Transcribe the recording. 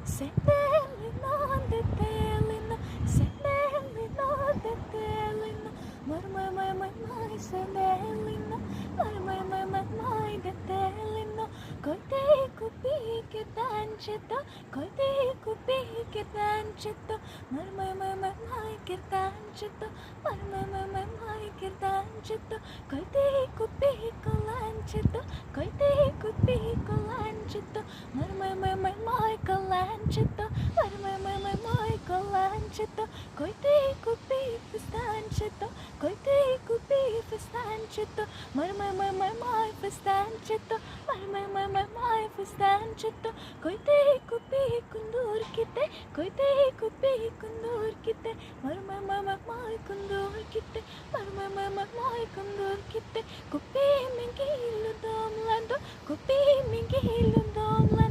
Сиделино, дитилино, сиделино, дитилино, май, сиделино, май, дитилино, койти копійки танчито, койти копійки танчито, май, киртанчито, май, киртанчито, койти копійку ланчито, койти копійку ланчито, май, коланчито, май, коланчито, койти копій фестанчито, койти копій фестанчито, май, фестанчито, май, фестанчито, койти копій кундуркіте, койти копій кундуркіте, май, кундуркіте, май, кундуркіте, копій мігілю домландо, копій мігілю домландо,